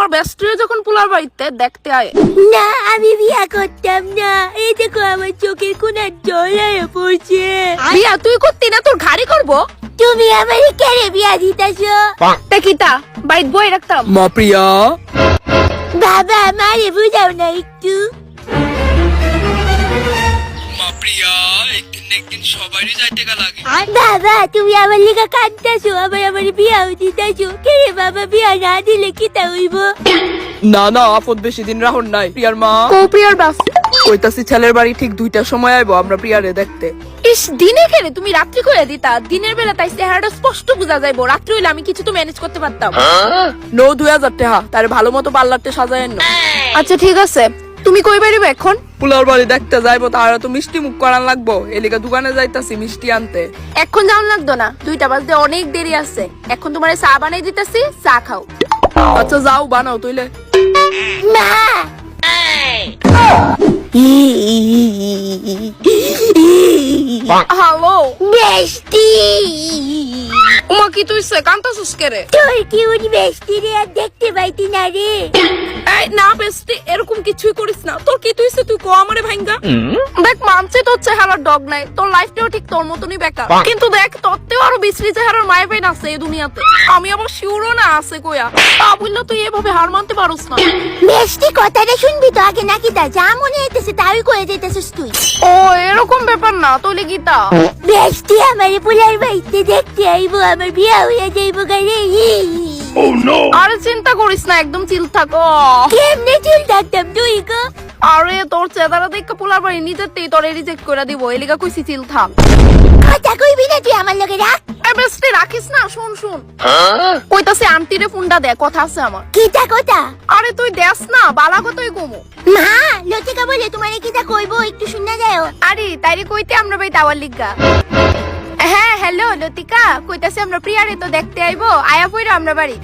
আমার বেস্টিরে যখন পোলার বাড়িতে দেখতে আয়। না আমি বিয়া করতাম না, এই দেখো আমার চোখের কোনার জল আয়া পড়ছে। বিয়া তুই করতি না, তোর ঘাড়ি করবো। তুমি আমারে কেড়ে বিয়া দিতেছো? দেখিতা বাড়িতে বই রাখতাম। মা প্রিয়া, বাবা আমারে বুঝাও না একটু। মা প্রিয়া, একদিন সবারই যাইতে লাগে। বাবা তুমি আমার লিগা কাঁদতেছো, আবার আমার বিয়াও দিতেছো। কে রে বাবা, বিয়া না দিলে কি তা হইব? না না, আপদ বেশি দিন রাহুল নাই। প্রিয়ার মা কো প্রিয়ার বাস। কইতাছি ছেলের বাড়ি ঠিক 2টার সময় আইবো আমরা প্রিয়ারে দেখতে। ইস দিনে খেলে তুমি রাত্রি করে দিতা, দিনের বেলা তাই চেহারাটা স্পষ্ট বোঝা যাইবো, রাত্রি হইলে আমি কিছু তো ম্যানেজ করতে পারতাম। নো 2000 টাকা, তার ভালো মতো পার্লারতে সাজায় নো। আচ্ছা ঠিক আছে, তুমি কই বেরিবে এখন? পোলার বাড়ি দেখতে যাইবো, তাহলে তো মিষ্টি মুখ করান লাগবো। এলিকা দোকানে যাইতাছি মিষ্টি আনতে। এখন যাওয়ান লাগতো না, 2টা বাজতে অনেক দেরি আছে। এখন তোমার চা বানাই দিতেছি, চা খাও। আচ্ছা যাও, বানাও তুইলে। মা হ্যালো বেস্টি, উমা কি তুই কান্তাছিস কে রে? তোর কি উনি বেস্টি রে আর দেখতে পাইতি না রে? এই না বেস্টি, এরকম কিছুই করিস না। তোর কি তুইছে, তুই কো আমারে ভাঙ্গা। দেখ মানছি তোর চেহারার ডগ নাই, তোর লাইফটাও ঠিক তোর মতনই বেকার, কিন্তু দেখ তোরতেও আরো বিশ্রী চেহারার মায়ের পেন আছে এই দুনিয়াতে। আমি আবার শিওরও না আছে কইয়া, তা বললে তুই এভাবে হার মানতে পারোস না। বেস্টি কথাটা শুনবি তো আগে, নাকি তা যা মনে হইতেছে তাই করে দিতেছিস তুই? ও এরকম ব্যাপার না, তোলে গীতা। বেস্টি আমারে পোলার বাড়িতে দেখতে আইবো, আমার বিয়া হইয়া যাইবো গারে। আরে চিন্তা করিস না, একদম চিল থাকো। কেমনে চুল থাকতাম তুই গো? আরে তোর চেহারা দেখে পোলার বাড়ি নিজেতেই তোরে রিজেক্ট করে দিব, এলিগা কইছি চিল থাক। কথা কইবি না তুই আমার লগে, রাখ। এই বেস্টি রাখিস না, শুন শুন কইতাছি আন্টিরে ফোনটা দে, কথা আছে আমার। কিটা কথা? আরে তুই দেস না, বালাগতই কমু। মা লতিকা বলে তোমারে কিটা কইবো একটু শুননা যাও। আরে তাইরে কইতে আমরা ভাই টাওয়ার লিগা। হ্যাঁ হ্যালো লতিকা, কইতাছি আমরা প্রিয়ারে তো দেখতে আইবো, আয়া পইরা আমরা বাড়ি।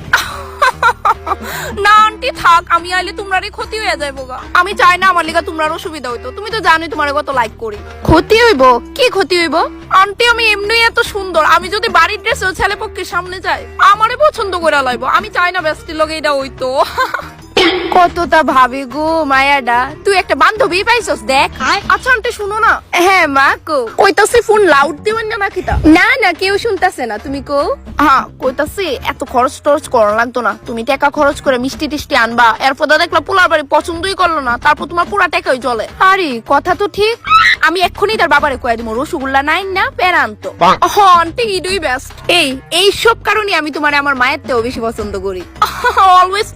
না আন্টি থাক, আমি আইলে তোমরারই ক্ষতি হয়ে যাইবো গা। আমি চাই না আমার লিগা তোমরার অসুবিধা হইতো, তুমি তো জানোই তোমার কত লাইক করি। ক্ষতি হইবো? কি ক্ষতি হইবো? আন্টি আমি এমনিই এত সুন্দর, আমি যদি বাড়ির ড্রেসেও ছেলে পক্ষের সামনে যাই আমারে পছন্দ করে লাইবো। আমি চাই না বেস্টির লগে এটা হইতো। কতটা ভাবি গো মায়াডা, তুই একটা বান্ধবী পাইছস দেখ। আচ্ছা আন্টি শুনো না। হ্যাঁ মা কো। কইতাছি ফোন লাউড দিবেন না নাকি তা? না না কেউ শুনতাছে না, তুমি কো। হ্যাঁ কইতাছি এত খরচ টরচ করা লাগতো না, তুমি টাকা খরচ করে মিষ্টি টিষ্টি আনবা, এরপর দেখলা পোলার বাড়ি পছন্দই করলো না, তারপর তোমার পুরা টাকাই চলে। আরে কথা তো ঠিক, আমি এক্ষুনি তার বাবারে কয়ে দিব রসগোল্লা নাই না পেরা আনতো। হ্যাঁ আন্টি ইডুই বেস্ট। এই সব কারণে আমি তোমার আমার মায়ের থেকেও বেশি পছন্দ করি। অলওয়েজ